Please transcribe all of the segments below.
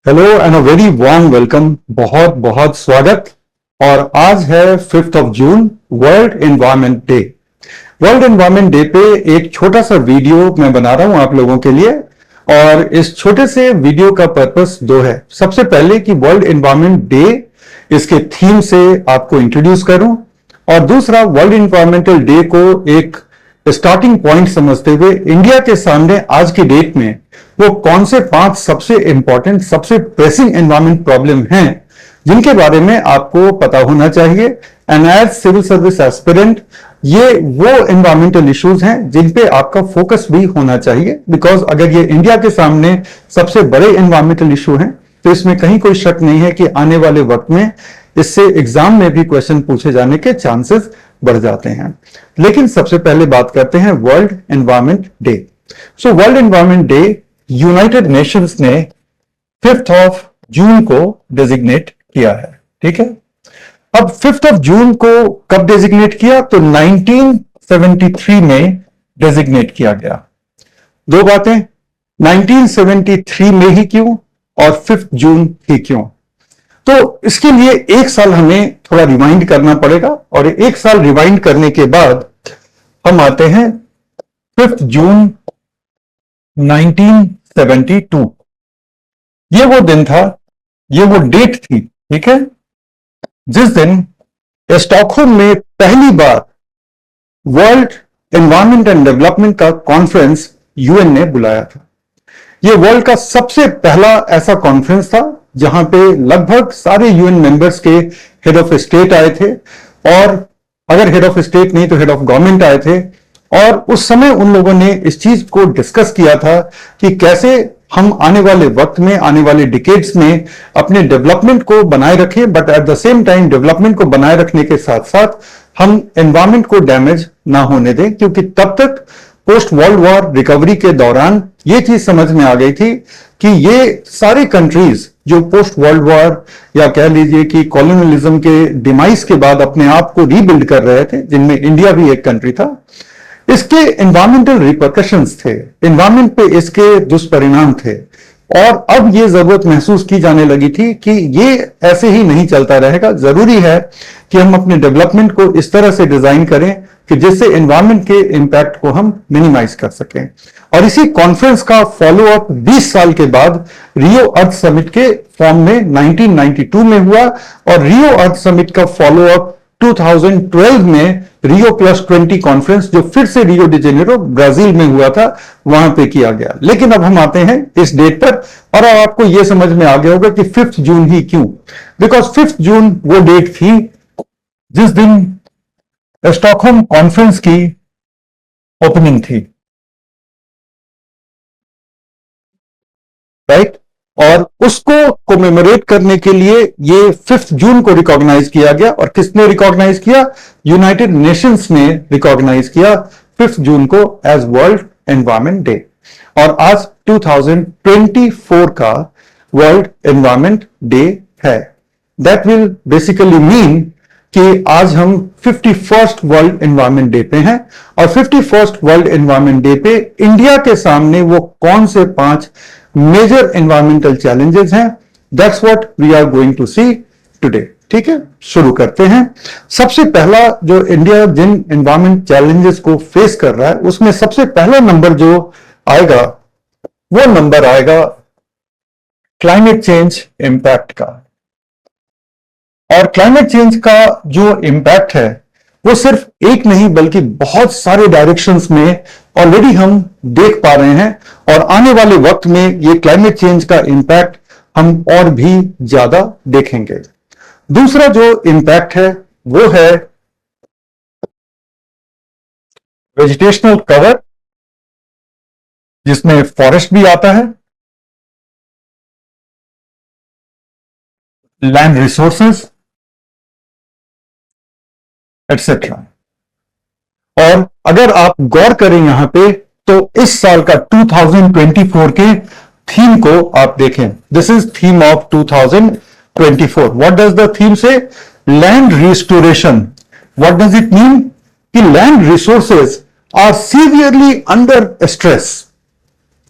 Hello and a very warm welcome. बहुत बहुत स्वागत। और आज है 5th of June, world environment day. World environment day पे एक छोटा सा वीडियो मैं बना रहा हूं आप लोगों के लिए। और इस छोटे से वीडियो का पर्पस दो है। सबसे पहले कि वर्ल्ड एनवायरनमेंट डे, इसके थीम से आपको इंट्रोड्यूस करूं, और दूसरा वर्ल्ड एनवायरमेंटल डे को एक स्टार्टिंग पॉइंट समझते हुए इंडिया के सामने आज की डेट में वो कौन से 5 सबसे इंपॉर्टेंट, सबसे प्रेसिंग एनवायरमेंट प्रॉब्लम हैं जिनके बारे में आपको पता होना चाहिए। And as civil service aspirant, ये वो एनवायरमेंटल इश्यूज हैं जिन पे आपका फोकस भी होना चाहिए। बिकॉज अगर ये इंडिया के सामने सबसे बड़े एनवायरमेंटल इशू हैं तो इसमें कहीं कोई शक नहीं है कि आने वाले वक्त में इससे एग्जाम में भी क्वेश्चन पूछे जाने के चांसेस बढ़ जाते हैं। लेकिन सबसे पहले बात करते हैं world environment day. So world environment day United Nations ने 5th ऑफ जून को डेजिग्नेट किया है। ठीक है, अब 5th ऑफ जून को कब डेजिग्नेट किया? तो 1973 में डेजिग्नेट किया गया। दो बातें, 1973 में ही क्यों और 5th जून ही क्यों? तो इसके लिए एक साल हमें थोड़ा रिवाइंड करना पड़ेगा, और एक साल रिवाइंड करने के बाद हम आते हैं 5th जून 1972। ये वो दिन था, ये वो डेट थी, ठीक है, जिस दिन स्टॉकहोम में पहली बार वर्ल्ड एनवायरनमेंट एंड डेवलपमेंट का कॉन्फ्रेंस यूएन ने बुलाया था। ये वर्ल्ड का सबसे पहला ऐसा कॉन्फ्रेंस था जहां पे लगभग सारे यूएन मेंबर्स के हेड ऑफ स्टेट आए थे, और अगर हेड ऑफ स्टेट नहीं तो हेड ऑफ गवर्नमेंट आए थे। और उस समय उन लोगों ने इस चीज को डिस्कस किया था कि कैसे हम आने वाले वक्त में, आने वाले डिकेड्स में अपने डेवलपमेंट को बनाए रखें, but at the same time development को बनाए रखने के साथ साथ हम एनवायरमेंट को डैमेज ना होने दें। क्योंकि तब तक पोस्ट वर्ल्ड वॉर रिकवरी के दौरान ये चीज समझ में आ गई थी कि ये सारी कंट्रीज जो पोस्ट वर्ल्ड वॉर या कह लीजिए कि कॉलोनियलिज्म के डिमाइस के बाद अपने आप को रीबिल्ड कर रहे थे, जिनमें इंडिया भी एक कंट्री था, इसके एनवायरमेंटल रिपरकशंस थे, एनवायरमेंट पे इसके दुष्परिणाम थे। और अब ये जरूरत महसूस की जाने लगी थी कि ये ऐसे ही नहीं चलता रहेगा। जरूरी है कि हम अपने डेवलपमेंट को इस तरह से डिजाइन करें कि जिससे एनवायरमेंट के इंपैक्ट को हम मिनिमाइज कर सकें। और इसी कॉन्फ्रेंस का फॉलो अप 20 साल के बाद रियो अर्थ समिट के फॉर्म में 1992 में हुआ, और रियो अर्थ समिट का फॉलो अप 2012 में रियो +20 कॉन्फ्रेंस, जो फिर से रियो डी जेनेरो ब्राजील में हुआ था, वहां पे किया गया। लेकिन अब हम आते हैं इस डेट पर, और अब आपको यह समझ में आ गया होगा कि 5th जून ही क्यों। बिकॉज 5th जून वो डेट थी जिस दिन स्टॉकहोम कॉन्फ्रेंस की ओपनिंग थी, राइट? और उसको कोमेमोरेट करने के लिए ये 5th जून को रिकॉग्नाइज किया गया। और किसने रिकॉग्नाइज किया? यूनाइटेड नेशंस ने रिकॉग्नाइज किया 5th जून को एज वर्ल्ड एनवायरनमेंट डे। और आज 2024 का वर्ल्ड एनवायरनमेंट डे है। दैट विल बेसिकली मीन कि आज हम 51st वर्ल्ड एनवायरनमेंट डे पे हैं। और 51st वर्ल्ड एनवायरनमेंट डे पे इंडिया के सामने वो कौन से 5 मेजर एनवायरमेंटल चैलेंजेस हैं, that's what we are going to see today. ठीक है, शुरू करते हैं। सबसे पहला जो इंडिया जिन एनवायरमेंट चैलेंजेस को फेस कर रहा है, उसमें सबसे पहला नंबर जो आएगा वो नंबर आएगा क्लाइमेट चेंज इंपैक्ट का। और क्लाइमेट चेंज का जो इंपैक्ट है वो सिर्फ एक नहीं बल्कि बहुत सारे डायरेक्शंस में ऑलरेडी हम देख पा रहे हैं, और आने वाले वक्त में ये क्लाइमेट चेंज का इंपैक्ट हम और भी ज्यादा देखेंगे। दूसरा जो इंपैक्ट है वो है वेजिटेशनल कवर, जिसमें फॉरेस्ट भी आता है, लैंड रिसोर्सेस एटसेट्रा। और अगर आप गौर करें यहां पे तो इस साल का 2024 के थीम को आप देखें। This is theme of 2024। What does the theme say? Land restoration. What does it mean? कि land resources are severely under stress.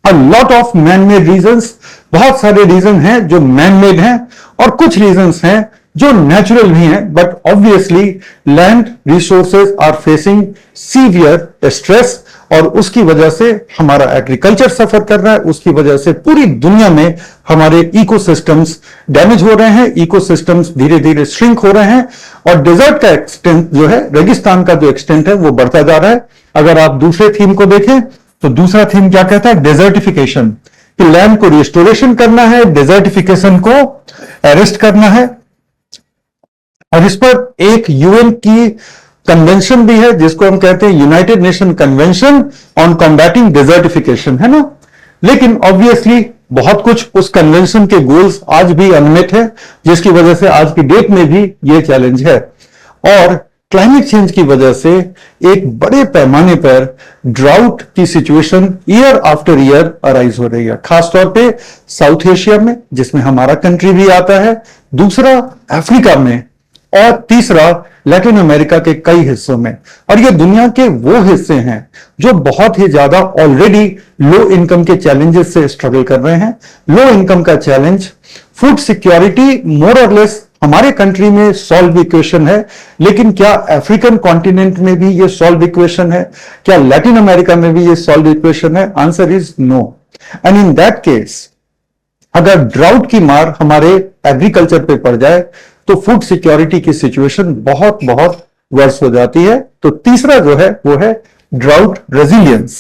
A lot of man-made reasons, बहुत सारे रीजन हैं जो मैन मेड हैं और कुछ रीजंस हैं जो नेचुरल भी हैं, but obviously land resources are facing severe stress और उसकी वजह से हमारा एग्रीकल्चर सफर कर रहा है, उसकी वजह से पूरी दुनिया में हमारे इकोसिस्टम्स डैमेज हो रहे हैं, इकोसिस्टम्स धीरे धीरे श्रिंक हो रहे हैं और डेजर्ट का एक्सटेंट जो है, रेगिस्तान का जो एक्सटेंट है वो बढ़ता जा रहा है। अगर आप दूसरे थीम को देखें तो दूसरा थीम क्या कहता है? डेजर्टिफिकेशन, कि लैंड को रिस्टोरेशन करना है, डेजर्टिफिकेशन को अरेस्ट करना है। और इस पर एक यूएन की कन्वेंशन भी है जिसको हम कहते हैं United nation convention on combating desertification, है ना। लेकिन ऑब्वियसली बहुत कुछ उस कन्वेंशन के गोल्स आज भी अनमेट है, जिसकी वजह से आज की डेट में भी ये चैलेंज है। और क्लाइमेट चेंज की वजह से एक बड़े पैमाने पर ड्राउट की situation year after year arise हो रही है, खासतौर पे साउथ एशिया में जिसमें हमारा कंट्री भी आता है, दूसरा अफ्रीका में और तीसरा लैटिन अमेरिका के कई हिस्सों में। और ये दुनिया के वो हिस्से हैं जो बहुत ही ज्यादा ऑलरेडी लो इनकम के चैलेंजेस से स्ट्रगल कर रहे हैं। लो इनकम का चैलेंज, फूड सिक्योरिटी मोर और लेस हमारे कंट्री में सॉल्व इक्वेशन है, लेकिन क्या अफ्रीकन कॉन्टिनेंट में भी ये सॉल्व इक्वेशन है? क्या लैटिन अमेरिका में भी ये सॉल्व इक्वेशन है? Answer is no. And in that case अगर ड्राउट की मार हमारे एग्रीकल्चर पे पड़ जाए तो फूड सिक्योरिटी की सिचुएशन बहुत बहुत वर्स हो जाती है। तो तीसरा जो है वो है drought resilience.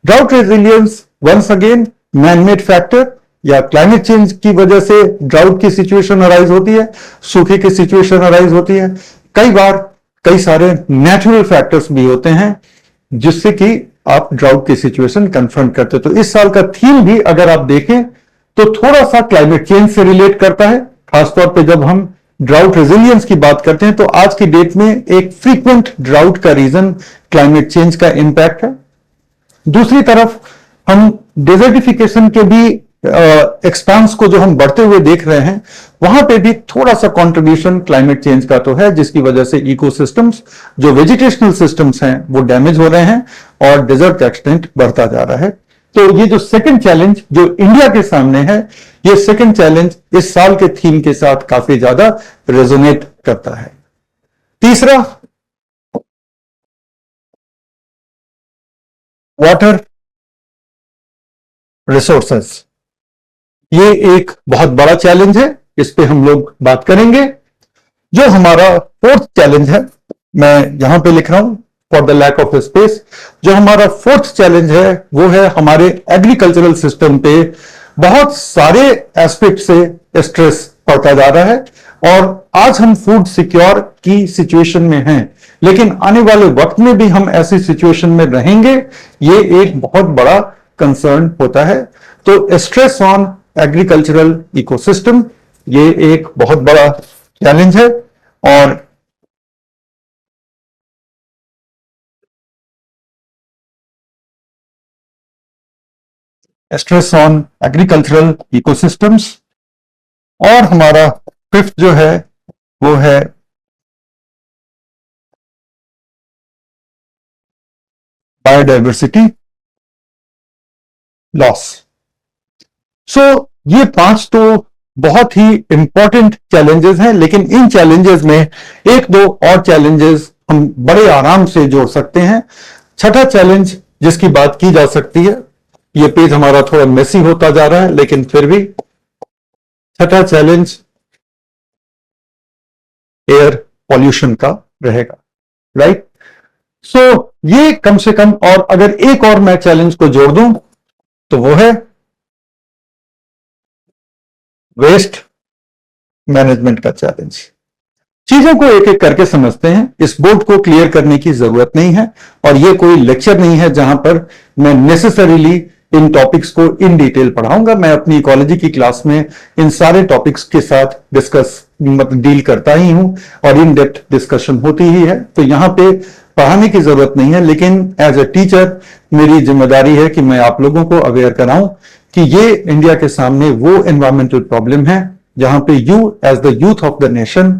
Drought resilience once again man made factor या क्लाइमेट चेंज की वजह से ड्राउट की सिचुएशन अराइज होती है, सूखे की सिचुएशन अराइज होती है। कई बार कई सारे नेचुरल फैक्टर्स भी होते हैं जिससे कि आप ड्राउट की सिचुएशन कन्फ्रंट करते हो। तो इस साल का थीम भी अगर आप देखें तो थोड़ा सा क्लाइमेट चेंज से रिलेट करता है, खासतौर पे जब हम ड्राउट रेजिलियंस की बात करते हैं तो आज की डेट में एक फ्रीक्वेंट ड्राउट का रीजन क्लाइमेट चेंज का इंपैक्ट है। दूसरी तरफ हम डेजर्टिफिकेशन के भी एक्सपांस को जो हम बढ़ते हुए देख रहे हैं, वहां पे भी थोड़ा सा कंट्रीब्यूशन क्लाइमेट चेंज का तो है, जिसकी वजह से इकोसिस्टम्स जो वेजिटेशनल सिस्टम्स हैं वो डैमेज हो रहे हैं और डेजर्ट का एक्सटेंट बढ़ता जा रहा है। तो ये जो सेकंड चैलेंज जो इंडिया के सामने है, ये सेकंड चैलेंज इस साल के थीम के साथ काफी ज्यादा रेजोनेट करता है। तीसरा, वाटर रिसोर्सेस। ये एक बहुत बड़ा चैलेंज है, इस पे हम लोग बात करेंगे। जो हमारा फोर्थ चैलेंज है, मैं यहां पे लिख रहा हूं for the lack of space, जो हमारा फोर्थ चैलेंज है वो है हमारे एग्रीकल्चरल सिस्टम पे बहुत सारे एस्पेक्ट से स्ट्रेस पड़ता जा रहा है। और आज हम फूड सिक्योर की सिचुएशन में हैं, लेकिन आने वाले वक्त में भी हम ऐसी सिचुएशन में रहेंगे, ये एक बहुत बड़ा कंसर्न होता है। तो स्ट्रेस ऑन एग्रीकल्चरल इकोसिस्टम ये एक बहुत बड़ा चैलेंज है। और स्ट्रेस ऑन एग्रीकल्चरल इकोसिस्टम्स। और हमारा फिफ्थ जो है वो है बायोडाइवर्सिटी लॉस। सो ये पांच तो बहुत ही इंपॉर्टेंट चैलेंजेस हैं, लेकिन इन चैलेंजेस में एक दो और चैलेंजेस हम बड़े आराम से जोड़ सकते हैं। छठा चैलेंज जिसकी बात की जा सकती है, ये पेज हमारा थोड़ा मेसी होता जा रहा है, लेकिन फिर भी छठा चैलेंज एयर पॉल्यूशन का रहेगा, राइट। सो ये कम से कम, और अगर एक और मैं चैलेंज को जोड़ दूं तो वो है वेस्ट मैनेजमेंट का चैलेंज। चीजों को एक एक करके समझते हैं, इस बोर्ड को क्लियर करने की जरूरत नहीं है और ये कोई लेक्चर नहीं है जहां पर मैं नेसेसरीली इन टॉपिक्स को इन डिटेल पढ़ाऊंगा। मैं अपनी इकोलॉजी की क्लास में इन सारे टॉपिक्स के साथ डील करता ही हूं और इन डेप्थ डिस्कशन होती ही है, तो यहां पे पढ़ाने की जरूरत नहीं है। लेकिन एज ए टीचर मेरी जिम्मेदारी है कि मैं आप लोगों को अवेयर कराऊं कि ये इंडिया के सामने वो एनवायरमेंटल प्रॉब्लम है जहां पे you as the youth of the nation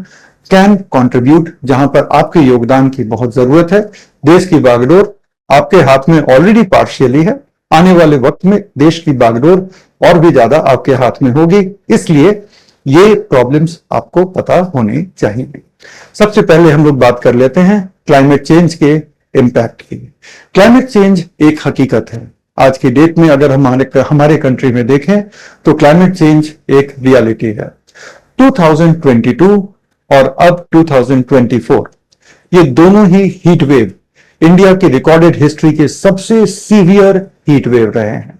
can contribute, जहां पर आपके योगदान की बहुत जरूरत है। देश की बागडोर आपके हाथ में ऑलरेडी पार्शियली है, आने वाले वक्त में देश की बागडोर और भी ज्यादा आपके हाथ में होगी। इसलिए ये प्रॉब्लम्स आपको पता होनी चाहिए। सबसे पहले हम लोग बात कर लेते हैं क्लाइमेट चेंज के इम्पैक्ट की। क्लाइमेट चेंज एक हकीकत है। आज की डेट में अगर हमारे कंट्री में देखें तो क्लाइमेट चेंज एक रियलिटी है। 2022 और अब 2024 ये दोनों ही हीट वेव इंडिया की रिकॉर्डेड हिस्ट्री के सबसे सीवियर हीट वेव रहे हैं।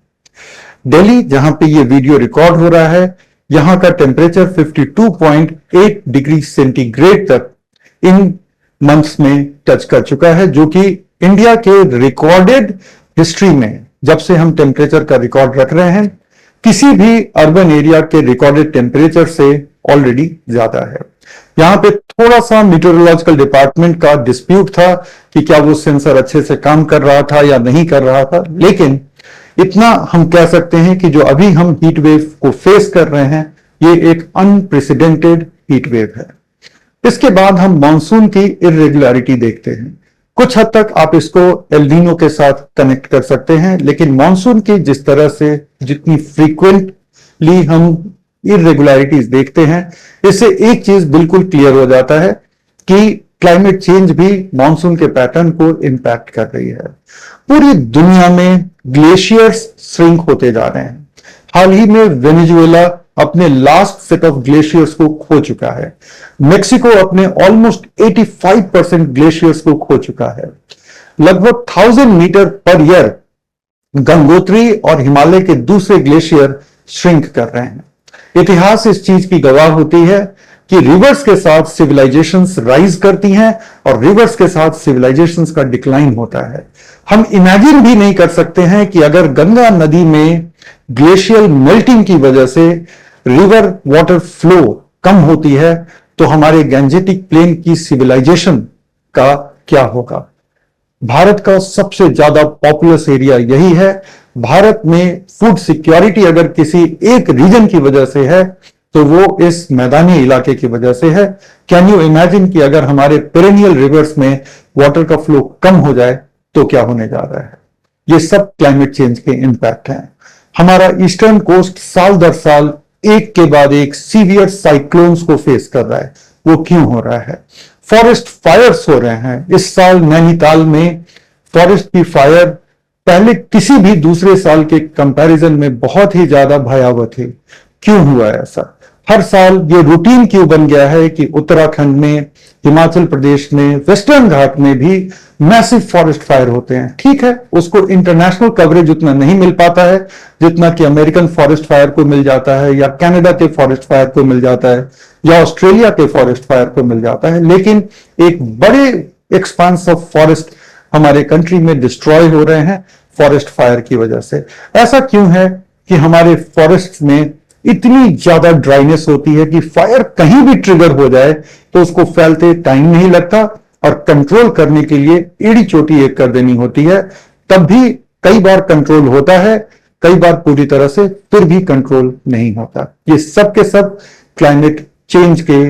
दिल्ली, जहां पे ये वीडियो रिकॉर्ड हो रहा है, यहां का टेम्परेचर 52.8 डिग्री सेंटीग्रेड तक इन मंथ्स में टच कर चुका है, जो कि इंडिया के रिकॉर्डेड हिस्ट्री में, जब से हम टेम्परेचर का रिकॉर्ड रख रहे हैं, किसी भी अर्बन एरिया के रिकॉर्डेड टेम्परेचर से ऑलरेडी ज्यादा है। यहां पे थोड़ा सा मीटेरोलॉजिकल डिपार्टमेंट का डिस्प्यूट था कि क्या वो सेंसर अच्छे से काम कर रहा था या नहीं कर रहा था, लेकिन इतना हम कह सकते हैं कि जो अभी हम हीट वेव को फेस कर रहे हैं, ये एक अनप्रेसिडेंटेड हीट वेव है। इसके बाद हम मानसून की इर्रेगुलरिटी देखते हैं। कुछ हद तक आप इसको एल नीनो के साथ कनेक्ट कर सकते हैं, लेकिन मानसून की जिस तरह से जितनी फ्रीक्वेंटली हम इरेगुलरिटीज देखते हैं, इससे एक चीज बिल्कुल क्लियर हो जाता है कि क्लाइमेट चेंज भी मानसून के पैटर्न को इंपैक्ट कर रही है। पूरी दुनिया में ग्लेशियर्स श्रिंक होते जा रहे हैं। हाल ही में वेनेजुएला अपने लास्ट सेट ऑफ ग्लेशियर्स को खो चुका है। मेक्सिको अपने ऑलमोस्ट 85% ग्लेशियर्स को खो चुका है। लगभग 1000 मीटर पर ईयर गंगोत्री और हिमालय के दूसरे ग्लेशियर श्रिंक कर रहे हैं। इतिहास इस चीज की गवाह होती है कि रिवर्स के साथ सिविलाइजेशंस राइज करती हैं और रिवर्स के साथ सिविलाइजेशंस का डिक्लाइन होता है। हम इमेजिन भी नहीं कर सकते हैं कि अगर गंगा नदी में ग्लेशियल मेल्टिंग की वजह से रिवर वाटर फ्लो कम होती है तो हमारे गैंजेटिक प्लेन की सिविलाइजेशन का क्या होगा। भारत का सबसे ज्यादा पॉपुलस एरिया यही है। भारत में फूड सिक्योरिटी अगर किसी एक रीजन की वजह से है तो वो इस मैदानी इलाके की वजह से है। कैन यू इमेजिन कि अगर हमारे पेरेनियल रिवर्स में वाटर का फ्लो कम हो जाए तो क्या होने जा रहा है। ये सब क्लाइमेट चेंज के इंपैक्ट हैं। हमारा ईस्टर्न कोस्ट साल दर साल एक के बाद एक सीवियर साइक्लोन्स को फेस कर रहा है। वो क्यों हो रहा है? फॉरेस्ट फायर्स हो रहे हैं। इस साल नैनीताल में फॉरेस्ट की फायर पहले किसी भी दूसरे साल के कंपैरिजन में बहुत ही ज्यादा भयावह थी। क्यों हुआ ऐसा? हर साल ये रूटीन क्यों बन गया है कि उत्तराखंड में, हिमाचल प्रदेश में, वेस्टर्न घाट में भी मैसिव फॉरेस्ट फायर होते हैं। ठीक है, उसको इंटरनेशनल कवरेज उतना नहीं मिल पाता है जितना कि अमेरिकन फॉरेस्ट फायर को मिल जाता है, या कनाडा के फॉरेस्ट फायर को मिल जाता है, या ऑस्ट्रेलिया के फॉरेस्ट फायर को मिल जाता है, लेकिन एक बड़े एक्सपांस ऑफ फॉरेस्ट हमारे कंट्री में डिस्ट्रॉय हो रहे हैं फॉरेस्ट फायर की वजह से। ऐसा क्यों है कि हमारे फॉरेस्ट में इतनी ज्यादा ड्राइनेस होती है कि फायर कहीं भी ट्रिगर हो जाए तो उसको फैलते टाइम नहीं लगता, और कंट्रोल करने के लिए एड़ी चोटी एक कर देनी होती है। तब भी कई बार कंट्रोल होता है, कई बार पूरी तरह से फिर भी कंट्रोल नहीं होता। ये सब के सब क्लाइमेट चेंज के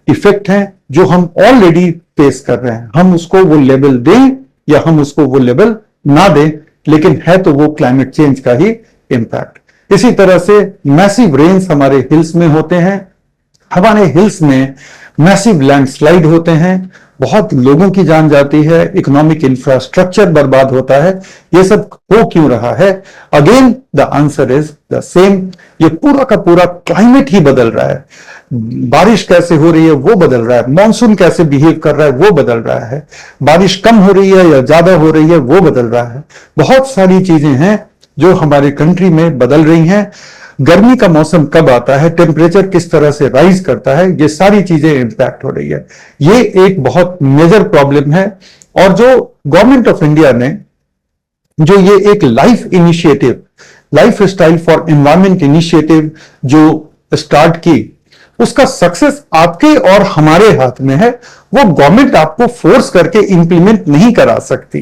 इफेक्ट हैं जो हम ऑलरेडी फेस कर रहे हैं। हम उसको वो लेवल दें या हम उसको वो लेवल ना दें, लेकिन है तो वो क्लाइमेट चेंज का ही इंपैक्ट। इसी तरह से मैसिव रेन्स हमारे हिल्स में होते हैं। हमारे हिल्स में मैसिव लैंडस्लाइड होते हैं, बहुत लोगों की जान जाती है, इकोनॉमिक इंफ्रास्ट्रक्चर बर्बाद होता है। ये सब हो क्यों रहा है? Again the answer is the same. ये पूरा का पूरा क्लाइमेट ही बदल रहा है। बारिश कैसे हो रही है वो बदल रहा है, मॉनसून कैसे बिहेव कर रहा है वो बदल रहा है, बारिश कम हो रही है या ज्यादा हो रही है वो बदल रहा है। बहुत सारी चीजें हैं जो हमारे कंट्री में बदल रही हैं। गर्मी का मौसम कब आता है, टेम्परेचर किस तरह से राइज करता है, ये सारी चीजें इंपैक्ट हो रही है। ये एक बहुत मेजर प्रॉब्लम है। और जो गवर्नमेंट ऑफ इंडिया ने जो ये एक life initiative, life style for environment initiative जो स्टार्ट की, उसका सक्सेस आपके और हमारे हाथ में है। वो गवर्नमेंट आपको फोर्स करके इंप्लीमेंट नहीं करा सकती।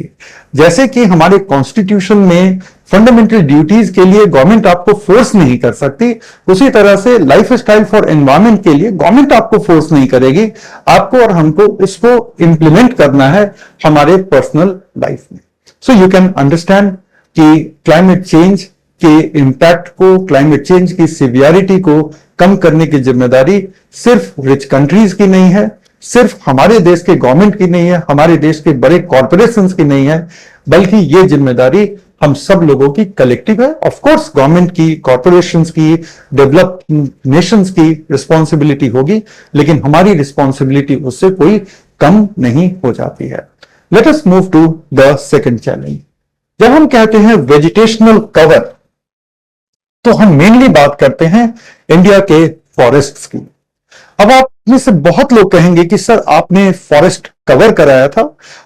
जैसे कि हमारे कॉन्स्टिट्यूशन में फंडामेंटल ड्यूटीज के लिए गवर्नमेंट आपको फोर्स नहीं कर सकती, उसी तरह से लाइफ स्टाइल फॉर एनवायरमेंट के लिए गवर्नमेंट आपको फोर्स नहीं करेगी। आपको और हमको इसको इंप्लीमेंट करना है हमारे पर्सनल लाइफ में। सो यू कैन अंडरस्टैंड कि क्लाइमेट चेंज के इम्पैक्ट को, क्लाइमेट चेंज की सिवियरिटी को कम करने की जिम्मेदारी सिर्फ रिच कंट्रीज की नहीं है, सिर्फ हमारे देश के गवर्नमेंट की नहीं है, हमारे देश के बड़े कॉर्पोरेशंस की नहीं है, बल्कि ये जिम्मेदारी हम सब लोगों की कलेक्टिव है। ऑफ कोर्स गवर्नमेंट की, कॉर्पोरेशंस की, डेवलप्ड नेशंस की रिस्पॉन्सिबिलिटी होगी, लेकिन हमारी रिस्पॉन्सिबिलिटी उससे कोई कम नहीं हो जाती है। Let us move to the second challenge. जब हम कहते हैं वेजिटेशनल कवर, तो हम मेनली बात करते हैं इंडिया के फॉरेस्ट्स की। अब आप में से बहुत लोग कहेंगे कि सर आपने फॉरेस्ट कवर कराया था,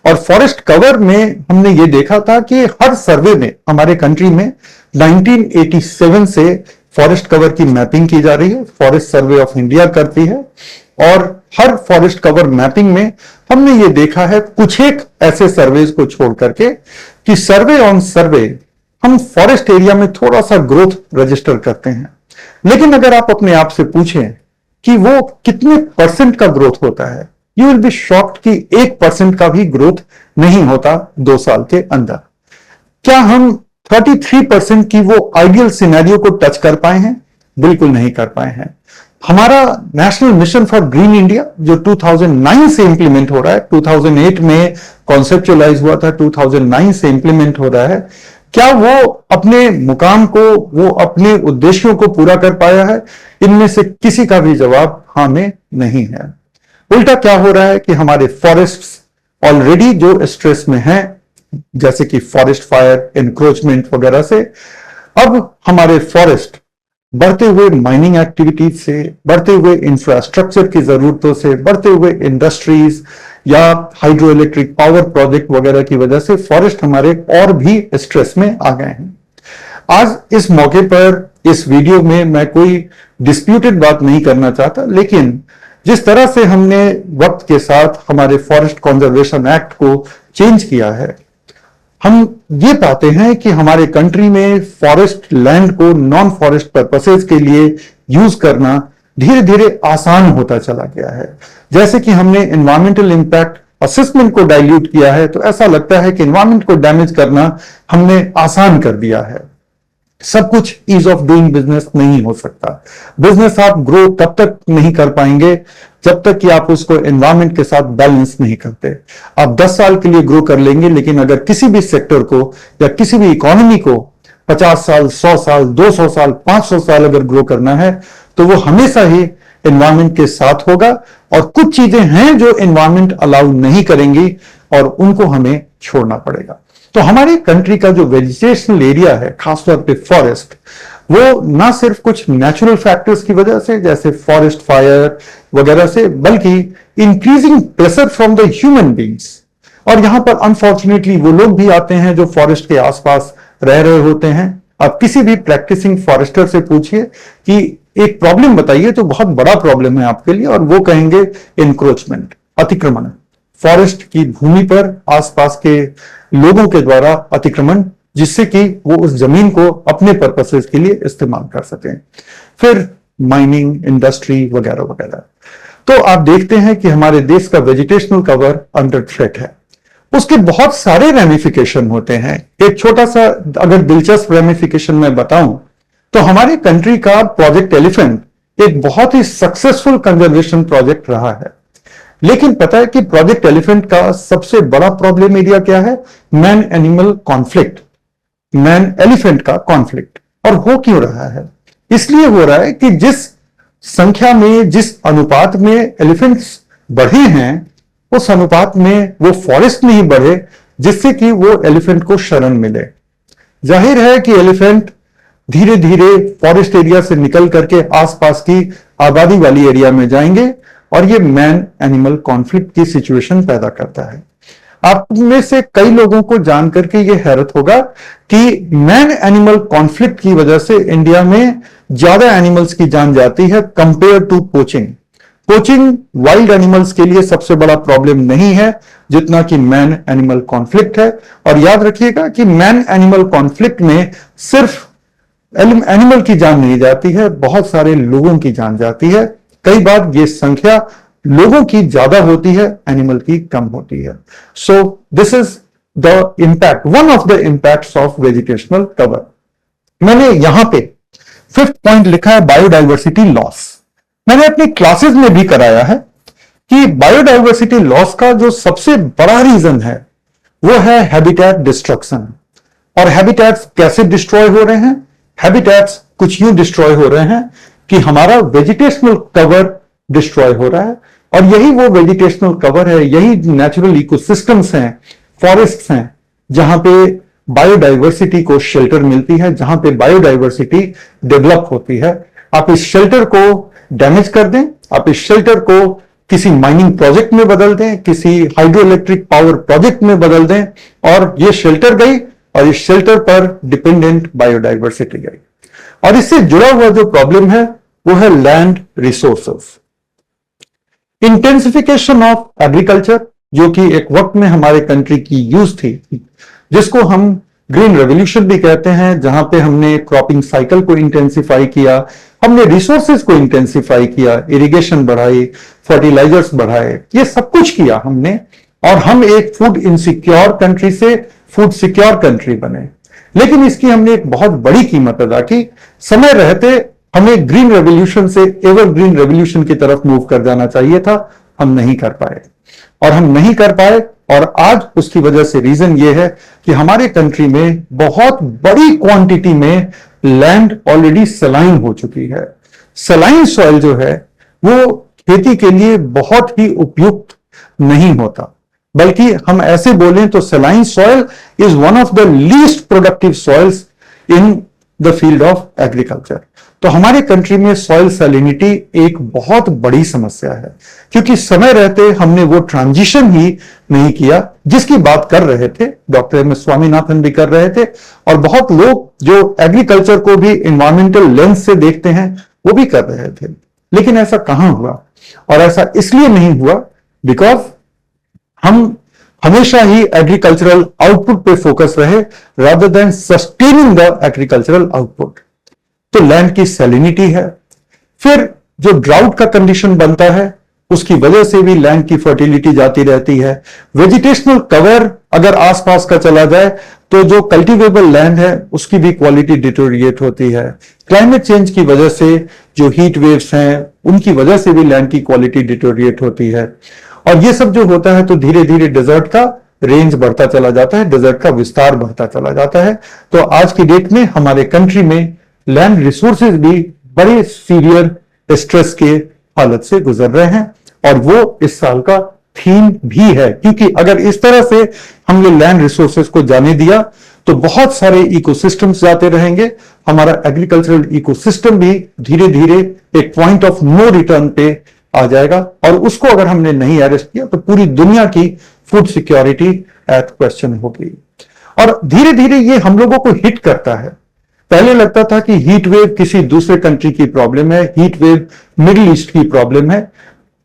और फॉरेस्ट कवर में हमने ये देखा था कि हर सर्वे में हमारे कंट्री में 1987 से फॉरेस्ट कवर की मैपिंग की जा रही है, फॉरेस्ट सर्वे ऑफ इंडिया करती है, और हर फॉरेस्ट कवर मैपिंग में हमने ये देखा है, कुछ एक ऐसे सर्वेज को छोड़ करके, कि सर्वे ऑन सर्वे हम फॉरेस्ट एरिया में थोड़ा सा ग्रोथ रजिस्टर करते हैं। लेकिन अगर आप अपने आप से पूछें कि वो कितने परसेंट का ग्रोथ होता है, यू विल बी शॉक्ड कि 1% का भी ग्रोथ नहीं होता 2 साल के अंदर। क्या हम 33% की वो आइडियल सिनेरियो को टच कर पाए हैं? बिल्कुल नहीं कर पाए हैं। हमारा national mission for green India जो 2009 से इंप्लीमेंट हो रहा है, 2008 में कॉन्सेप्चुअलाइज हुआ था, 2009 से इंप्लीमेंट हो रहा है, क्या वो अपने मुकाम को, वो अपने उद्देश्यों को पूरा कर पाया है? इनमें से किसी का भी जवाब हाँ में नहीं है। उल्टा क्या हो रहा है कि हमारे फॉरेस्ट्स ऑलरेडी जो स्ट्रेस में हैं, जैसे कि फॉरेस्ट फायर, एनक्रोचमेंट वगैरह से, अब हमारे फॉरेस्ट बढ़ते हुए माइनिंग एक्टिविटीज से, बढ़ते हुए इंफ्रास्ट्रक्चर की जरूरतों से, बढ़ते हुए इंडस्ट्रीज या हाइड्रो इलेक्ट्रिक पावर प्रोजेक्ट वगैरह की वजह से फॉरेस्ट हमारे और भी स्ट्रेस में आ गए हैं। आज इस मौके पर इस वीडियो में मैं कोई डिस्प्यूटेड बात नहीं करना चाहता, लेकिन जिस तरह से हमने वक्त के साथ हमारे फॉरेस्ट कंजर्वेशन एक्ट को चेंज किया है, हम ये पाते हैं कि हमारे कंट्री में फॉरेस्ट लैंड को नॉन फॉरेस्ट पर्पसेस के लिए यूज करना धीरे धीरे आसान होता चला गया है। जैसे कि हमने एनवायरमेंटल इंपैक्ट असेसमेंट को डाइल्यूट किया है, तो ऐसा लगता है कि एनवायरमेंट को डैमेज करना हमने आसान कर दिया है। सब कुछ ईज ऑफ डूइंग बिजनेस नहीं हो सकता। बिजनेस आप ग्रो तब तक नहीं कर पाएंगे जब तक कि आप उसको एनवायरमेंट के साथ बैलेंस नहीं करते। आप 10 साल के लिए ग्रो कर लेंगे, लेकिन अगर किसी भी सेक्टर को या किसी भी इकोनॉमी को 50 साल, 100 साल, 200 साल, 500 साल अगर ग्रो करना है, तो वो हमेशा ही एनवायरमेंट के साथ होगा। और कुछ चीजें हैं जो एनवायरमेंट अलाउ नहीं करेंगी और उनको हमें छोड़ना पड़ेगा। तो हमारी कंट्री का जो वेजिटेशनल एरिया है, खासतौर पे फॉरेस्ट, वो ना सिर्फ कुछ नेचुरल फैक्टर्स की वजह से, जैसे फॉरेस्ट फायर वगैरह से, बल्कि increasing pressure from the human beings. और यहां पर अनफॉर्चुनेटली वो लोग भी आते हैं जो फॉरेस्ट के आसपास रह रहे होते हैं। आप किसी भी प्रैक्टिसिंग फॉरेस्टर से पूछिए कि एक प्रॉब्लम बताइए जो बहुत बड़ा प्रॉब्लम है आपके लिए, और वो कहेंगे इंक्रोचमेंट, अतिक्रमण, फॉरेस्ट की भूमि पर आसपास के लोगों के द्वारा अतिक्रमण, जिससे कि वो उस जमीन को अपने पर्पसेस के लिए इस्तेमाल कर सकें। फिर माइनिंग, इंडस्ट्री वगैरह वगैरह। तो आप देखते हैं कि हमारे देश का वेजिटेशनल कवर अंडर थ्रेट है। उसके बहुत सारे रेमिफिकेशन होते हैं। एक छोटा सा अगर दिलचस्प रेमिफिकेशन मैं बताऊं, तो हमारी कंट्री का प्रोजेक्ट एलिफेंट एक बहुत ही सक्सेसफुल कंजर्वेशन प्रोजेक्ट रहा है। लेकिन पता है कि प्रोजेक्ट एलिफेंट का सबसे बड़ा प्रॉब्लम एरिया क्या है? Man animal conflict, man elephant का कॉन्फ्लिक्ट। और हो क्यों रहा है? इसलिए हो रहा है कि जिस संख्या में, जिस अनुपात में एलिफेंट्स बढ़े हैं, उस अनुपात में वो फॉरेस्ट नहीं बढ़े, जिससे कि वो एलिफेंट को शरण मिले। जाहिर है कि एलिफेंट धीरे धीरे फॉरेस्ट एरिया से निकल करके आसपास की आबादी वाली एरिया में जाएंगे, और ये मैन एनिमल कॉन्फ्लिक्ट की सिचुएशन पैदा करता है। आप में से कई लोगों को जान करके ये हैरत होगा कि मैन एनिमल कॉन्फ्लिक्ट की वजह से इंडिया में ज्यादा एनिमल्स की जान जाती है compare to poaching. Poaching wild animals के लिए सबसे बड़ा प्रॉब्लम नहीं है जितना कि मैन एनिमल कॉन्फ्लिक्ट है। और याद रखिएगा कि मैन एनिमल कॉन्फ्लिक्ट में सिर्फ एनिमल की जान नहीं जाती है, बहुत सारे लोगों की जान जाती है। कई बार ये संख्या लोगों की ज्यादा होती है, एनिमल की कम होती है। So this is the impact, one of the impacts of vegetational cover. मैंने यहां पे 5th पॉइंट लिखा है बायोडाइवर्सिटी लॉस। मैंने अपनी क्लासेस में भी कराया है कि बायोडाइवर्सिटी लॉस का जो सबसे बड़ा रीजन है वो है हैबिटेट डिस्ट्रक्शन। और हैबिटेट्स कैसे डिस्ट्रॉय हो रहे हैं? हैबिटेट्स कुछ यूं डिस्ट्रॉय हो रहे हैं कि हमारा वेजिटेशनल कवर डिस्ट्रॉय हो रहा है, और यही वो वेजिटेशनल कवर है, यही नेचुरल इकोसिस्टम्स हैं, फॉरेस्ट्स हैं, जहां पे बायोडाइवर्सिटी को शेल्टर मिलती है, जहां पे बायोडाइवर्सिटी डेवलप होती है। आप इस शेल्टर को डैमेज कर दें, आप इस शेल्टर को किसी माइनिंग प्रोजेक्ट में बदल दें, किसी हाइड्रो इलेक्ट्रिक पावर प्रोजेक्ट में बदल दें, और ये शेल्टर गई और इस शेल्टर पर डिपेंडेंट बायोडाइवर्सिटी गई। और इससे जुड़ा हुआ जो प्रॉब्लम है वो है land resources. Intensification of agriculture, जो कि एक वक्त में हमारे कंट्री की यूज थी, जिसको हम ग्रीन रेवोल्यूशन भी कहते हैं, जहां पे हमने क्रॉपिंग साइकिल को इंटेंसिफाई किया, हमने रिसोर्सेज को इंटेंसिफाई किया, इरिगेशन बढ़ाई, फर्टिलाइजर्स बढ़ाए, ये सब कुछ किया हमने, और हम एक फूड इनसिक्योर कंट्री से फूड सिक्योर कंट्री बने। लेकिन इसकी हमने एक बहुत बड़ी कीमत अदा की। समय रहते हमें ग्रीन रेवोल्यूशन से एवर ग्रीन रेवोल्यूशन की तरफ मूव कर जाना चाहिए था, हम नहीं कर पाए, और हम नहीं कर पाए, और आज उसकी वजह से रीजन ये है कि हमारे कंट्री में बहुत बड़ी क्वांटिटी में लैंड ऑलरेडी सलाइन हो चुकी है। सलाइन सॉइल जो है वो खेती के लिए बहुत ही उपयुक्त नहीं होता, बल्कि हम ऐसे बोलें तो saline soil is one of the least productive soils in the field of agriculture. तो हमारे कंट्री में सॉइल सैलिनिटी एक बहुत बड़ी समस्या है, क्योंकि समय रहते हमने वो ट्रांजिशन ही नहीं किया जिसकी बात कर रहे थे डॉक्टर एम एस स्वामीनाथन भी कर रहे थे, और बहुत लोग जो एग्रीकल्चर को भी इन्वायरमेंटल लेंस से देखते हैं वो भी कर रहे थे। लेकिन ऐसा कहां हुआ? और ऐसा इसलिए नहीं हुआ बिकॉज हम हमेशा ही एग्रीकल्चरल आउटपुट पे फोकस रहे rather than sustaining the agricultural output. तो लैंड की सैलिनिटी है, फिर जो ड्राउट का कंडीशन बनता है उसकी वजह से भी लैंड की फर्टिलिटी जाती रहती है। वेजिटेशनल कवर अगर आसपास का चला जाए तो जो कल्टीवेबल लैंड है उसकी भी क्वालिटी डिटोरिएट होती है। क्लाइमेट चेंज की वजह से जो हीट वेव्स हैं उनकी वजह से भी लैंड की क्वालिटी डिटोरिएट होती है, और ये सब जो होता है तो धीरे धीरे डेजर्ट का रेंज बढ़ता चला जाता है, डेजर्ट का विस्तार बढ़ता चला जाता है। तो आज की डेट में हमारे कंट्री में लैंड रिसोर्सेज भी बड़े सीवियर स्ट्रेस के हालत से गुजर रहे हैं, और वो इस साल का थीम भी है। क्योंकि अगर इस तरह से हमने लैंड रिसोर्सेज को जाने दिया तो बहुत सारे इकोसिस्टम्स जाते रहेंगे, हमारा एग्रीकल्चरल इकोसिस्टम भी धीरे धीरे एक पॉइंट ऑफ नो रिटर्न पे आ जाएगा, और उसको अगर हमने नहीं अरेस्ट किया तो पूरी दुनिया की फूड सिक्योरिटी एट क्वेश्चन होगी। और धीरे धीरे ये हम लोगों को हिट करता है। पहले लगता था कि हीट वेव किसी दूसरे कंट्री की प्रॉब्लम है, हीट वेव मिडिल ईस्ट की प्रॉब्लम है,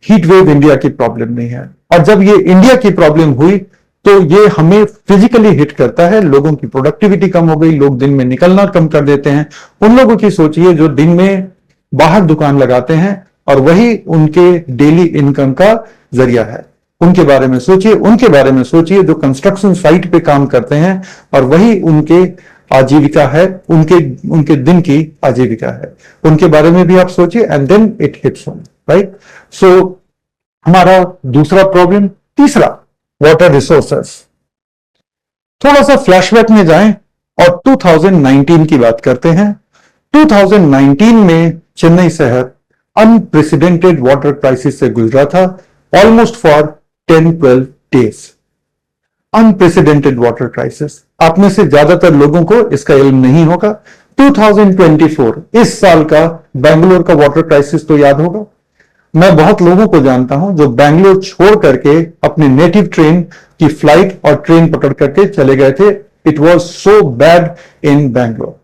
हीट वेव इंडिया की प्रॉब्लम नहीं है। और जब ये इंडिया की प्रॉब्लम हुई तो ये हमें फिजिकली हिट करता है। लोगों की प्रोडक्टिविटी कम हो गई, लोग दिन में निकलना कम कर देते हैं। उन लोगों की सोचिए जो दिन में बाहर दुकान लगाते हैं और वही उनके डेली इनकम का जरिया है, उनके बारे में सोचिए। उनके बारे में सोचिए जो कंस्ट्रक्शन साइट पे काम करते हैं और वही उनके आजीविका है, उनके दिन की आजीविका है, उनके बारे में भी आप सोचिए, and then it hits home, right. So हमारा दूसरा प्रॉब्लम, तीसरा वाटर रिसोर्सेस। थोड़ा सा फ्लैशबैक में जाएं और 2019 की बात करते हैं। 2019 में चेन्नई शहर अनप्रेसिडेंटेड वाटर क्राइसिस से गुजरा था, almost for 10-12 days. Unprecedented water crisis, आप में से ज्यादातर लोगों को इसका इल्म नहीं होगा। 2024 इस साल का बेंगलोर का वाटर क्राइसिस तो याद होगा। मैं बहुत लोगों को जानता हूं जो बेंगलोर छोड़ करके अपने नेटिव ट्रेन की फ्लाइट और ट्रेन पकड़ करके चले गए थे। It was so bad in Bangalore.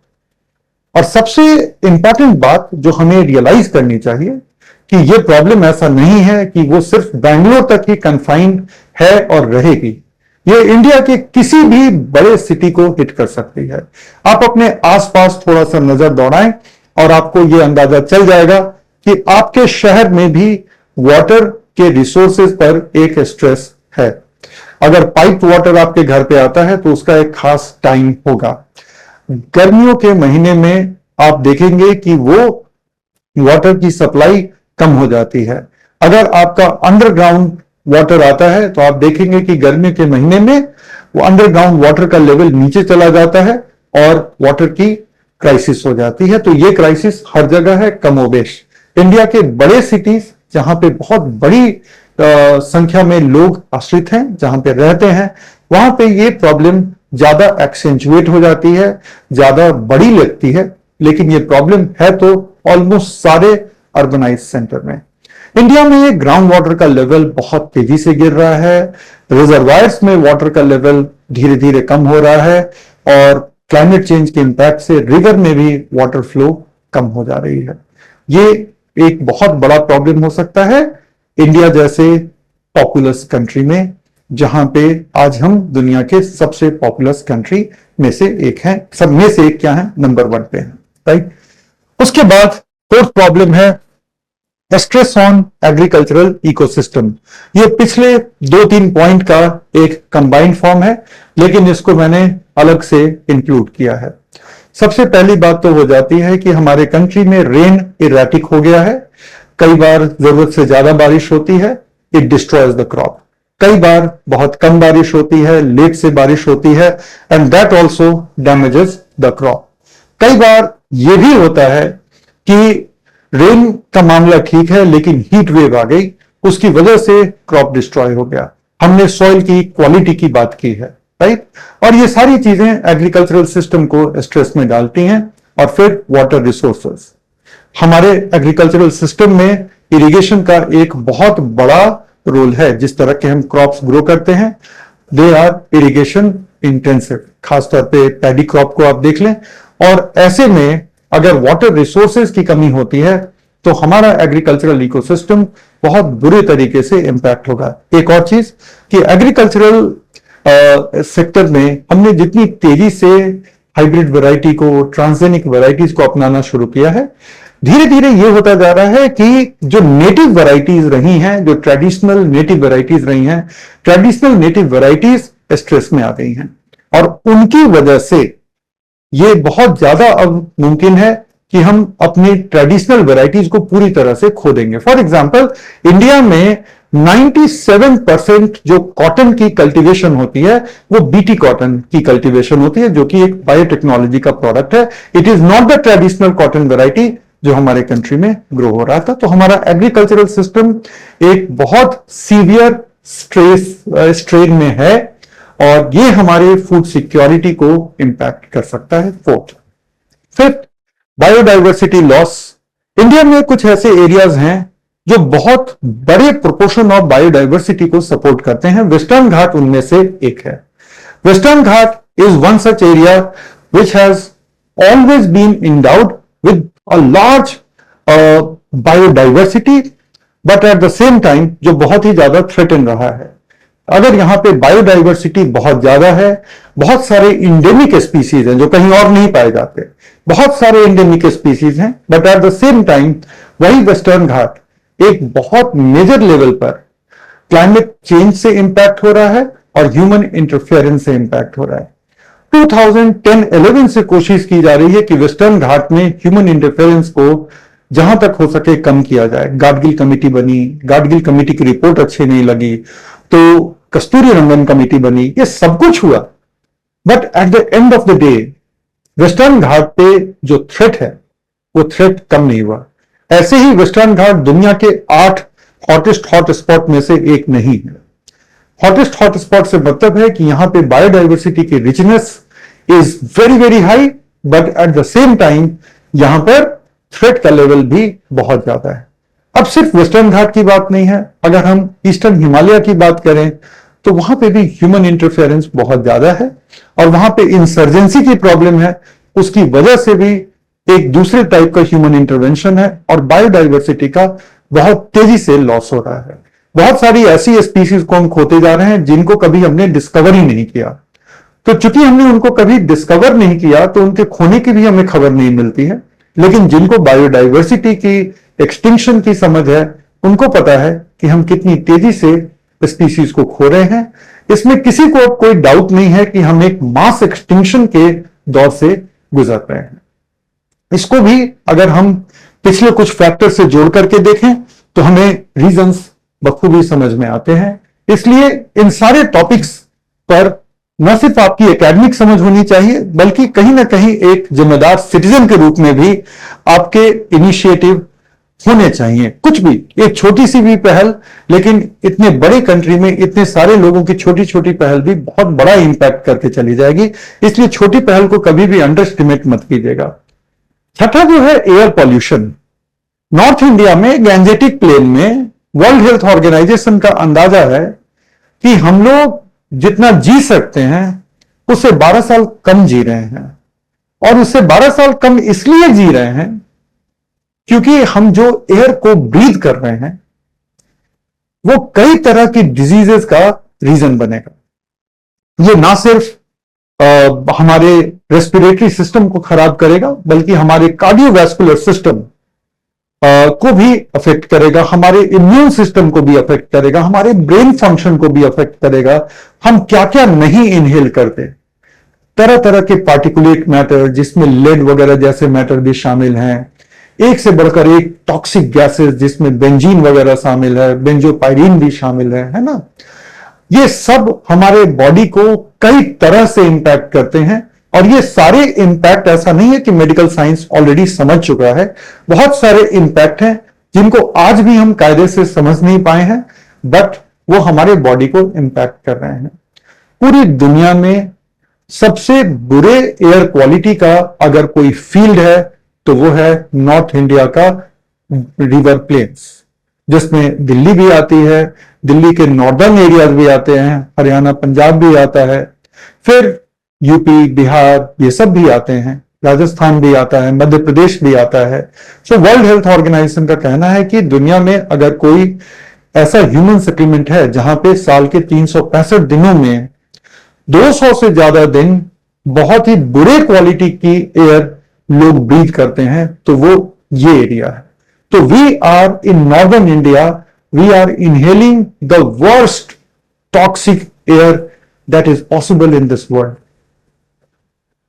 और सबसे इंपॉर्टेंट बात जो हमें रियलाइज करनी चाहिए कि यह प्रॉब्लम ऐसा नहीं है कि वो सिर्फ बेंगलोर तक ही कन्फाइंड है और रहेगी। ये इंडिया के किसी भी बड़े सिटी को हिट कर सकती है। आप अपने आसपास थोड़ा सा नजर दौड़ाएं और आपको यह अंदाजा चल जाएगा कि आपके शहर में भी वाटर के रिसोर्सेज पर एक स्ट्रेस है। अगर पाइप वाटर आपके घर पे आता है तो उसका एक खास टाइम होगा। गर्मियों के महीने में आप देखेंगे कि वो वाटर की सप्लाई कम हो जाती है। अगर आपका अंडरग्राउंड वाटर आता है तो आप देखेंगे कि गर्मी के महीने में वो अंडरग्राउंड वाटर का लेवल नीचे चला जाता है और वाटर की क्राइसिस हो जाती है। तो ये क्राइसिस हर जगह है कमोबेश। इंडिया के बड़े सिटीज जहां पे बहुत बड़ी संख्या में लोग आश्रित हैं, जहां पे रहते हैं, वहां पे ये प्रॉब्लम ज्यादा एक्सेंचुएट हो जाती है, ज्यादा बड़ी लगती है। लेकिन ये प्रॉब्लम है तो ऑलमोस्ट सारे अर्बनाइज सेंटर में। इंडिया में ये ग्राउंड वाटर का लेवल बहुत तेजी से गिर रहा है, रिजर्वायर्स में वाटर का लेवल धीरे धीरे कम हो रहा है और क्लाइमेट चेंज के इंपैक्ट से रिवर में भी वाटर फ्लो कम हो जा रही है। ये एक बहुत बड़ा प्रॉब्लम हो सकता है इंडिया जैसे पॉपुलस कंट्री में, जहां पे आज हम दुनिया के सबसे पॉपुलस कंट्री में से एक हैं। सब में से एक क्या है, नंबर 1 पे है, राइट। उसके बाद फोर्थ प्रॉब्लम है स्ट्रेस ऑन एग्रीकल्चरल इकोसिस्टम। ये पिछले 2-3 पॉइंट का एक कंबाइंड फॉर्म है, लेकिन इसको मैंने अलग से इंक्लूड किया है। सबसे पहली बात तो हो जाती है कि हमारे कंट्री में रेन इरेटिक हो गया है। कई बार जरूरत से ज्यादा बारिश होती है, इट डिस्ट्रॉयज द क्रॉप। कई बार बहुत कम बारिश होती है, लेट से बारिश होती है, and that also damages the crop. कई बार यह भी होता है कि रेन का मामला ठीक है, लेकिन हीट वेव आ गई, उसकी वजह से क्रॉप डिस्ट्रॉय हो गया। हमने सॉइल की क्वालिटी की बात की है, राइट। और ये सारी चीजें एग्रीकल्चरल सिस्टम को स्ट्रेस में डालती हैं। और फिर वाटर रिसोर्सेस, हमारे एग्रीकल्चरल सिस्टम में इरिगेशन का एक बहुत बड़ा रोल है। जिस तरह के हम क्रॉप्स ग्रो करते हैं, दे आर इरिगेशन इंटेंसिव। खासतौर पे पैडी क्रॉप को आप देख लें, और ऐसे में अगर वाटर रिसोर्सेज की कमी होती है तो हमारा एग्रीकल्चरल इकोसिस्टम बहुत बुरे तरीके से इंपैक्ट होगा। एक और चीज कि एग्रीकल्चरल सेक्टर में हमने जितनी तेजी से हाइब्रिड वैरायटी को, ट्रांसजेनिक वैरायटीज को अपनाना शुरू किया है, धीरे धीरे ये होता जा रहा है कि जो नेटिव वैरायटीज रही हैं, जो ट्रेडिशनल नेटिव वैरायटीज रही हैं, ट्रेडिशनल नेटिव वैरायटीज स्ट्रेस में आ गई हैं। और उनकी वजह से ये बहुत ज्यादा अब मुमकिन है कि हम अपनी ट्रेडिशनल वैरायटीज को पूरी तरह से खो देंगे। फॉर एग्जांपल, इंडिया में 97% जो कॉटन की कल्टीवेशन होती है वो बीटी कॉटन की कल्टीवेशन होती है, जो कि एक बायोटेक्नोलॉजी का प्रोडक्ट है। It is not the traditional cotton variety जो हमारे कंट्री में ग्रो हो रहा था। तो हमारा एग्रीकल्चरल सिस्टम एक बहुत सीवियर स्ट्रेन में है और ये हमारे फूड सिक्योरिटी को इंपैक्ट कर सकता है। Fifth, biodiversity loss. इंडिया में कुछ ऐसे एरियाज हैं जो बहुत बड़े प्रोपोर्शन ऑफ बायोडाइवर्सिटी को सपोर्ट करते हैं। वेस्टर्न घाट उनमें से एक है। Western Ghat is one such area which has always been endowed with a large biodiversity, but at the same time जो बहुत ही ज्यादा थ्रेटन रहा है। अगर यहां पे बायोडाइवर्सिटी बहुत ज्यादा है, बहुत सारे इंडेमिक स्पीसीज हैं जो कहीं और नहीं पाए जाते, बहुत सारे इंडेमिक स्पीसीज हैं, but at the same time वही वेस्टर्न घाट एक बहुत मेजर लेवल पर क्लाइमेट चेंज से इंपैक्ट हो रहा है और ह्यूमन इंटरफेरेंस से इंपैक्ट हो रहा है। 2010-11 से कोशिश की जा रही है कि वेस्टर्न घाट में ह्यूमन इंटरफेरेंस को जहां तक हो सके कम किया जाए। गाडगिल कमेटी बनी, गाडगिल कमेटी की रिपोर्ट अच्छी नहीं लगी तो कस्तूरी रंगन कमेटी बनी, ये सब कुछ हुआ, but at the end of the day Western Ghat पे जो थ्रेट है वो थ्रेट कम नहीं हुआ। ऐसे ही वेस्टर्न घाट दुनिया के 8 हॉटेस्ट हॉटस्पॉट में से एक नहीं है। हॉटेस्ट हॉटस्पॉट से मतलब है कि यहां पे बायोडाइवर्सिटी की richness is very very high, but at the same time यहां पर थ्रेट का लेवल भी बहुत ज्यादा है। अब सिर्फ वेस्टर्न घाट की बात नहीं है, अगर हम ईस्टर्न हिमालय की बात करें तो वहां पे भी ह्यूमन इंटरफेरेंस बहुत ज्यादा है और वहां पे इंसर्जेंसी की प्रॉब्लम है। उसकी वजह से भी एक दूसरे टाइप का ह्यूमन इंटरवेंशन है और बायोडाइवर्सिटी का बहुत तेजी से लॉस हो रहा है। बहुत सारी ऐसी स्पीसीज को हम खोते जा रहे हैं जिनको कभी हमने डिस्कवर ही नहीं किया। तो चूंकि हमने उनको कभी डिस्कवर नहीं किया तो उनके खोने की भी हमें खबर नहीं मिलती है। लेकिन जिनको बायोडाइवर्सिटी की एक्सटिंक्शन की समझ है, उनको पता है कि हम कितनी तेजी से स्पीसीज को खो रहे हैं। इसमें किसी को कोई डाउट नहीं है कि हम एक मास एक्सटिंक्शन के दौर से गुजर रहे हैं। इसको भी अगर हम पिछले कुछ फैक्टर से जोड़ करके देखें तो हमें रीजंस बखूबी समझ में आते हैं। इसलिए इन सारे टॉपिक्स पर न सिर्फ आपकी एकेडमिक समझ होनी चाहिए, बल्कि कहीं ना कहीं एक जिम्मेदार सिटीजन के रूप में भी आपके इनिशिएटिव होने चाहिए। कुछ भी, एक छोटी सी भी पहल, लेकिन इतने बड़े कंट्री में इतने सारे लोगों की छोटी छोटी पहल भी बहुत बड़ा इंपैक्ट करके चली जाएगी। इसलिए छोटी पहल को कभी भी अंडर एस्टिमेट मत कीजिएगा। छठा जो है एयर पॉल्यूशन। नॉर्थ इंडिया में गैंजेटिक प्लेन में वर्ल्ड हेल्थ ऑर्गेनाइजेशन का अंदाजा है कि हम लोग जितना जी सकते हैं उससे 12 साल कम जी रहे हैं। और उससे 12 साल कम इसलिए जी रहे हैं क्योंकि हम जो एयर को ब्रीथ कर रहे हैं वो कई तरह की डिजीजेस का रीजन बनेगा। ये ना सिर्फ हमारे रेस्पिरेटरी सिस्टम को खराब करेगा, बल्कि हमारे कार्डियोवैस्कुलर सिस्टम को भी अफेक्ट करेगा, हमारे इम्यून सिस्टम को भी अफेक्ट करेगा, हमारे ब्रेन फंक्शन को भी अफेक्ट करेगा। हम क्या क्या नहीं इनहेल करते, तरह तरह के पार्टिकुलेट मैटर जिसमें लेड वगैरह जैसे मैटर भी शामिल हैं, एक से बढ़कर एक टॉक्सिक गैसेस जिसमें बेंजीन वगैरह शामिल है, बेंजोपायरीन भी शामिल है ना। ये सब हमारे बॉडी को कई तरह से इंपैक्ट करते हैं। और ये सारे इंपैक्ट, ऐसा नहीं है कि मेडिकल साइंस ऑलरेडी समझ चुका है, बहुत सारे इंपैक्ट हैं जिनको आज भी हम कायदे से समझ नहीं पाए हैं, बट वो हमारे बॉडी को इंपैक्ट कर रहे हैं। पूरी दुनिया में सबसे बुरे एयर क्वालिटी का अगर कोई फील्ड है तो वो है नॉर्थ इंडिया का रिवर प्लेन्स, जिसमें दिल्ली भी आती है, दिल्ली के नॉर्दर्न एरियाज भी आते हैं, हरियाणा पंजाब भी आता है, फिर यूपी बिहार ये सब भी आते हैं, राजस्थान भी आता है, मध्य प्रदेश भी आता है। सो वर्ल्ड हेल्थ ऑर्गेनाइजेशन का कहना है कि दुनिया में अगर कोई ऐसा ह्यूमन सेटलमेंट है जहां पे साल के 365 दिनों में 200 से ज्यादा दिन बहुत ही बुरे क्वालिटी की एयर लोग ब्रीथ करते हैं, तो वो ये एरिया है। तो we are in northern India, we are inhaling the worst toxic air that is possible in this world,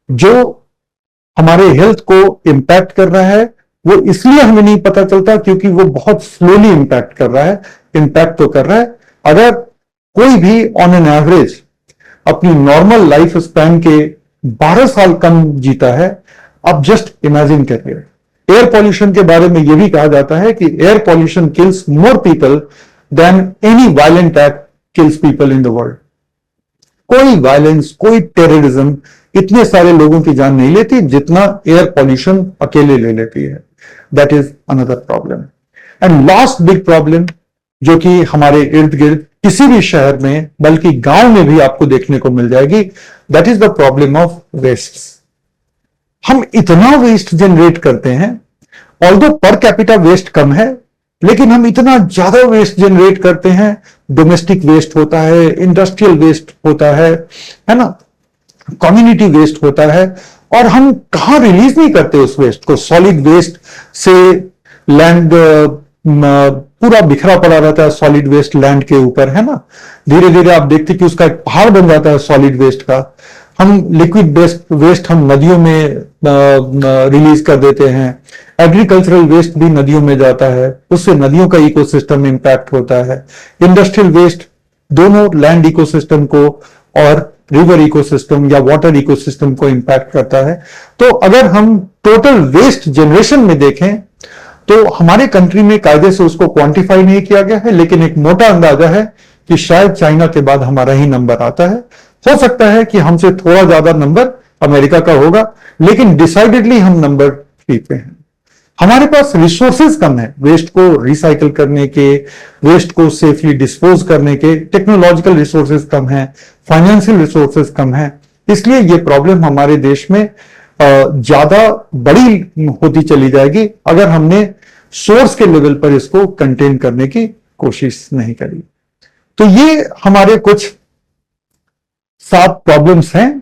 जो हमारे हेल्थ को इंपैक्ट कर रहा है। वो इसलिए हमें नहीं पता चलता क्योंकि वो बहुत स्लोली इंपैक्ट कर रहा है। इंपैक्ट तो कर रहा है। अगर कोई भी ऑन एन एवरेज अपनी नॉर्मल लाइफ स्पैन के 12 साल कम जीता है, आप जस्ट इमेजिन करिए। एयर पॉल्यूशन के बारे में यह भी कहा जाता है कि air pollution kills more people than any violent act kills people in the world. कोई वायलेंस, कोई टेररिज्म इतने सारे लोगों की जान नहीं लेती जितना एयर पॉल्यूशन अकेले ले लेती है। That is another problem. And last big problem जो कि हमारे इर्द गिर्द किसी भी शहर में, बल्कि गांव में भी आपको देखने को मिल जाएगी, that is the problem of waste. हम इतना वेस्ट जनरेट करते हैं, ऑल्दो पर कैपिटा वेस्ट कम है, लेकिन हम इतना ज्यादा वेस्ट जनरेट करते हैं। डोमेस्टिक वेस्ट होता है, इंडस्ट्रियल वेस्ट होता है ना, कम्युनिटी वेस्ट होता है, और हम कहां रिलीज नहीं करते उस वेस्ट को। सॉलिड वेस्ट से लैंड पूरा बिखरा पड़ा रहता है, सॉलिड वेस्ट लैंड के ऊपर, है ना। धीरे धीरे आप देखते कि उसका एक पहाड़ बन जाता है सॉलिड वेस्ट का। हम लिक्विड वेस्ट हम नदियों में रिलीज कर देते हैं। एग्रीकल्चरल वेस्ट भी नदियों में जाता है, उससे नदियों का इकोसिस्टम इंपैक्ट होता है। इंडस्ट्रियल वेस्ट दोनों लैंड इकोसिस्टम को और रिवर इकोसिस्टम या वाटर इकोसिस्टम को इंपैक्ट करता है। तो अगर हम टोटल वेस्ट जनरेशन में देखें तो हमारे कंट्री में कायदे से उसको क्वांटिफाई नहीं किया गया है, लेकिन एक मोटा अंदाजा है कि शायद चाइना के बाद हमारा ही नंबर आता है। हो सकता है कि हमसे थोड़ा ज्यादा नंबर अमेरिका का होगा, लेकिन डिसाइडेडली हम नंबर 3 पे हैं। हमारे पास रिसोर्सेज कम है वेस्ट को रिसाइकल करने के, वेस्ट को सेफली डिस्पोज करने के। टेक्नोलॉजिकल रिसोर्सेज कम है, फाइनेंशियल रिसोर्सेज कम है। इसलिए ये प्रॉब्लम हमारे देश में ज्यादा बड़ी होती चली जाएगी अगर हमने सोर्स के लेवल पर इसको कंटेन करने की कोशिश नहीं करी। तो ये हमारे कुछ 7 प्रॉब्लम्स हैं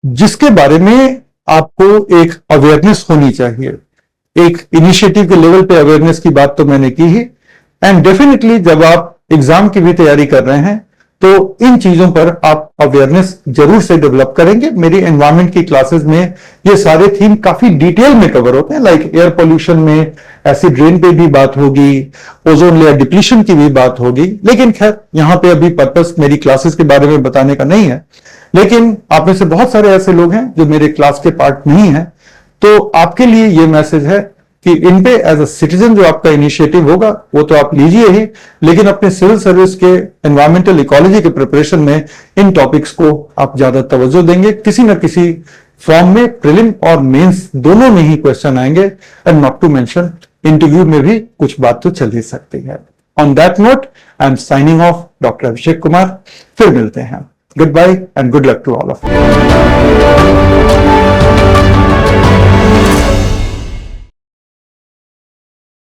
जिसके बारे में आपको एक अवेयरनेस होनी चाहिए। एक इनिशिएटिव के लेवल पे अवेयरनेस की बात तो मैंने की ही, एंड डेफिनेटली जब आप एग्जाम की भी तैयारी कर रहे हैं तो इन चीजों पर आप अवेयरनेस जरूर से डेवलप करेंगे। मेरी एनवायरमेंट की क्लासेस में ये सारे थीम काफी डिटेल में कवर होते हैं, लाइक एयर पोल्यूशन में एसिड रेन पे भी बात होगी, ओजोन लेयर डिप्लीशन की भी बात होगी। लेकिन खैर यहां पे अभी पर्पस मेरी क्लासेस के बारे में बताने का नहीं है। लेकिन आप में से बहुत सारे ऐसे लोग हैं जो मेरे क्लास के पार्ट नहीं है, तो आपके लिए ये मैसेज है कि इन पे एज अ सिटीजन जो आपका इनिशिएटिव होगा वो तो आप लीजिए ही, लेकिन अपने सिविल सर्विस के एनवायरमेंटल इकोलॉजी के प्रिपरेशन में इन टॉपिक्स को आप ज्यादा तवज्जो देंगे। किसी न किसी फॉर्म में प्रीलिम और मेंस दोनों में ही क्वेश्चन आएंगे, and not to mention interview में भी कुछ बात तो चल ही सकती है। On that note I am signing off, doctor Abhishek Kumar. फिर मिलते हैं। Goodbye and good luck to all of you.